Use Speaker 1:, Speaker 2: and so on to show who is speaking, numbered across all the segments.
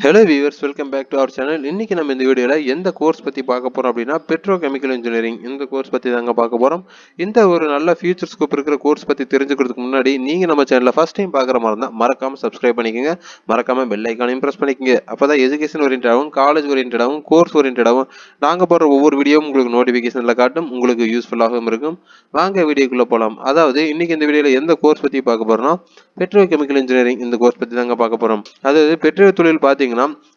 Speaker 1: Hello viewers, welcome back to our channel. இன்னைக்கு நம்ம இந்த வீடியோவில் எந்த கோர்ஸ் பற்றி பார்க்க போகிறோம் அப்படின்னா பெட்ரோ கெமிக்கல் இன்ஜினியரிங் இந்த கோர்ஸ் பற்றி தாங்க பார்க்க போகிறோம். இந்த ஒரு நல்ல ஃபியூச்சர் ஸ்கோப் இருக்கிற கோர்ஸ் பற்றி தெரிஞ்சுக்கிறதுக்கு முன்னாடி நீங்கள் நம்ம சேனலில் ஃபஸ்ட் டைம் பார்க்குற மாதிரி இருந்தால் மறக்காமல் சப்ஸ்கிரைப் பண்ணிக்கோங்க. மறக்காமல் பெல் ஐக்கானையும் ப்ரெஸ் பண்ணிக்கோங்க. அப்போ தான் எஜுகேஷன் ஓரியன்டாகவும் காலேஜ் ஓரியன்டாகவும் கோர்ஸ் ஓரியன்டாகவும் நாங்கள் போடுற ஒவ்வொரு வீடியோவும் உங்களுக்கு நோட்டிஃபிகேஷனில் காட்டும், உங்களுக்கு யூஸ்ஃபுல்லாகவும் இருக்கும். வாங்க வீடியோக்குள்ளே போகலாம். அதாவது இன்னைக்கு இந்த வீடியோவில் எந்த கோர்ஸ் பற்றி பார்க்க போகிறோம்னா பெட்ரோ கெமிக்கல் இன்ஜினியரிங் இந்த கோர்ஸ் பற்றி தாங்க பார்க்க போகிறோம். அதாவது பெட்ரோ தொழில் பார்த்தீங்கன்னா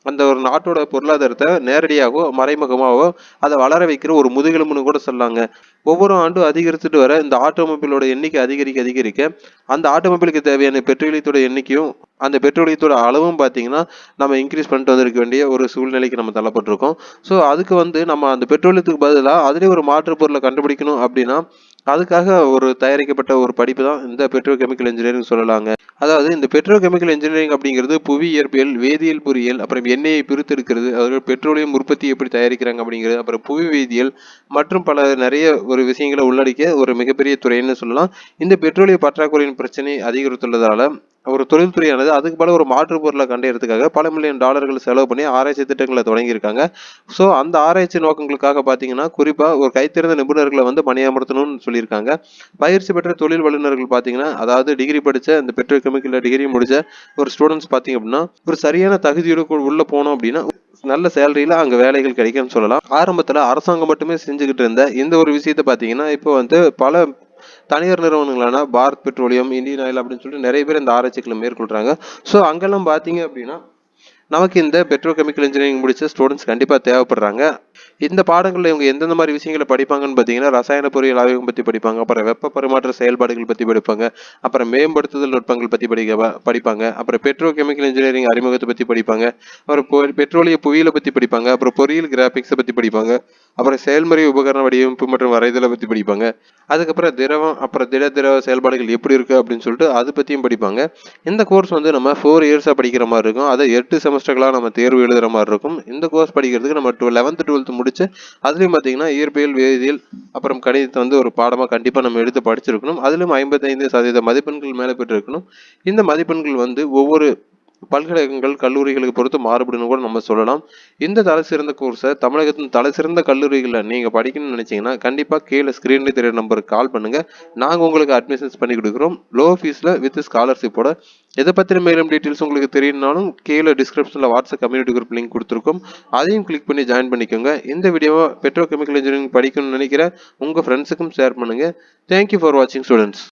Speaker 1: அந்த ஒரு நாட்டோட பொருளாதாரத்தை நேரடியாகவோ மறைமுகமாகவோ அதை வளர வைக்கிற ஒரு முதுகெலும்புன்னு கூட சொல்லாங்க. ஒவ்வொரு ஆண்டும் அதிகரிச்சுட்டு வர இந்த ஆட்டோமொபைலோட எண்ணிக்கை அதிகரிக்க அந்த ஆட்டோமொபைலுக்கு தேவையான பெட்ரோலியத்தோட எண்ணிக்கையும் அந்த பெட்ரோலியத்தோட அளவும் பார்த்தீங்கன்னா நம்ம இன்க்ரீஸ் பண்ணிட்டு வந்திருக்க வேண்டிய ஒரு சூழ்நிலைக்கு நம்ம தள்ளப்பட்டிருக்கோம். ஸோ அதுக்கு நம்ம அந்த பெட்ரோலியத்துக்கு பதிலாக அதிலே ஒரு மாற்று பொருளை கண்டுபிடிக்கணும் அப்படின்னா அதுக்காக ஒரு தயாரிக்கப்பட்ட ஒரு படிப்பு தான் இந்த பெட்ரோ கெமிக்கல் இன்ஜினியரிங் சொல்லலாங்க. அதாவது இந்த பெட்ரோ கெமிக்கல் இன்ஜினியரிங் அப்படிங்கிறது புவி இயற்பியல், வேதியியல் பொறியியல், அப்புறம் எண்ணெயை பிரித்தெடுக்கிறது, அதாவது பெட்ரோலியம் உற்பத்தி எப்படி தயாரிக்கிறாங்க அப்படிங்கிறது, அப்புறம் புவி வேதியியல் மற்றும் பல நிறைய ஒரு விஷயங்களை உள்ளடக்கிய ஒரு மிகப்பெரிய துறைன்னு சொல்லலாம். இந்த பெட்ரோலிய பற்றாக்குறையின் பிரச்சனை அதிகரித்துள்ளதால ஒரு தொழில்துறையானது அதுக்கு பல ஒரு மாற்று பொருளை கண்டறியறதுக்காக பல மில்லியன் டாலர்கள் செலவு பண்ணி ஆராய்ச்சி திட்டங்களை தொடங்கியிருக்காங்க. ஸோ அந்த ஆராய்ச்சி நோக்கங்களுக்காக பார்த்தீங்கன்னா குறிப்பாக ஒரு கைத்திறந்த நிபுணர்களை பணியமர்த்தணும்னு சொல்லியிருக்காங்க. பயிற்சி பெற்ற தொழில் வல்லுநர்கள் பார்த்தீங்கன்னா, அதாவது டிகிரி படித்த இந்த பெட்ரோ கெமிக்கல் டிகிரி முடிச்ச ஒரு ஸ்டூடெண்ட்ஸ் பார்த்தீங்க அப்படின்னா ஒரு சரியான தகுதியோடு உள்ள போனோம் அப்படின்னா நல்ல சேலரியில அங்க வேலைகள் கிடைக்கும்னு சொல்லலாம். ஆரம்பத்துல அரசாங்கம் மட்டுமே செஞ்சுக்கிட்டு இருந்த இந்த ஒரு விஷயத்த பார்த்தீங்கன்னா இப்போ பல தனியார் நிறுவனங்களான பாரத் பெட்ரோலியம், இந்தியன் ஆயில் அப்படின்னு சொல்லிட்டு நிறைய பேர் இந்த ஆராய்ச்சிகளை மேற்கொள்றாங்க. ஸோ அங்கெல்லாம் பார்த்தீங்க அப்படின்னா நமக்கு இந்த பெட்ரோ கெமிக்கல் இன்ஜினியரிங் முடிச்ச ஸ்டூடெண்ட்ஸ் கண்டிப்பாக தேவைப்படுறாங்க. இந்த பாடங்களில் இவங்க எந்தெந்த மாதிரி விஷயங்களை படிப்பாங்கன்னு பார்த்தீங்கன்னா ரசாயன பொறியியல் ஆய்வகம் பற்றி படிப்பாங்க, அப்புறம் வெப்ப பரிமாற்ற செயல்பாடுகள் பற்றி படிப்பாங்க, அப்புறம் மேம்படுத்துதல் நுட்பங்கள் பற்றி படிப்பாங்க, அப்புறம் பெட்ரோ கெமிக்கல் இன்ஜினியரிங் அறிமுகத்தை பற்றி படிப்பாங்க, அப்புறம் பெட்ரோலிய புவியியலை பற்றி படிப்பாங்க, அப்புறம் பொறியியல் கிராபிக்ஸை பற்றி படிப்பாங்க, அப்புறம் செயல்முறை உபகரண வடிவமைப்பு மற்றும் வரைதலை பற்றி படிப்பாங்க. அதுக்கப்புறம் திரவம் அப்புறம் திரவ செயல்பாடுகள் எப்படி இருக்கு அப்படின்னு சொல்லிட்டு அது பற்றியும் படிப்பாங்க. இந்த கோர்ஸ் நம்ம 4 இயர்ஸாக படிக்கிற மாதிரி இருக்கும். அதை 8 செமஸ்டர்களாக நம்ம தேர்வு எழுதுகிற மாதிரி இருக்கும். இந்த கோர்ஸ் படிக்கிறதுக்கு நம்ம 11th 12th முடிச்சு அதுலேயும் பார்த்தீங்கன்னா இயற்பியல், வேதியியல், அப்புறம் கணிதத்தை ஒரு பாடமாக கண்டிப்பாக நம்ம எடுத்து படிச்சிருக்கணும். அதிலும் 55% மதிப்பெண்கள் மேலே பெற்றிருக்கணும். இந்த மதிப்பெண்கள் ஒவ்வொரு பல்கலைக்கழகங்கள் கல்லூரிகளுக்கு பொறுத்து மாறுபடுன்னு கூட நம்ம சொல்லலாம். இந்த தலை சிறந்த கோர்ஸை தமிழகத்தின் தலை சிறந்த கல்லூரிகளில் நீங்கள் படிக்கணும்னு நினைச்சீங்கன்னா கண்டிப்பாக கீழே ஸ்க்ரீன்லேயே தெரிய நம்பருக்கு கால் பண்ணுங்க. நாங்கள் உங்களுக்கு அட்மிஷன்ஸ் பண்ணி கொடுக்குறோம் லோ ஃபீஸில் வித் ஸ்காலர்ஷிப்போட. எதை பற்றின மேலும் டீட்டெயில்ஸ் உங்களுக்கு தெரியணும்னாலும் கீழே டிஸ்கிரிப்ஷனில் வாட்ஸ்அப் கம்யூனிட்டி குரூப் லிங்க் கொடுத்துருக்கோம், அதையும் கிளிக் பண்ணி ஜாயின் பண்ணிக்கோங்க. இந்த வீடியோவை பெட்ரோ கெமிக்கல் இன்ஜினியரிங் படிக்கணும்னு நினைக்கிற உங்கள் ஃப்ரெண்ட்ஸுக்கும் ஷேர் பண்ணுங்கள். தேங்க்யூ ஃபார் வாட்சிங் ஸ்டூடெண்ட்ஸ்.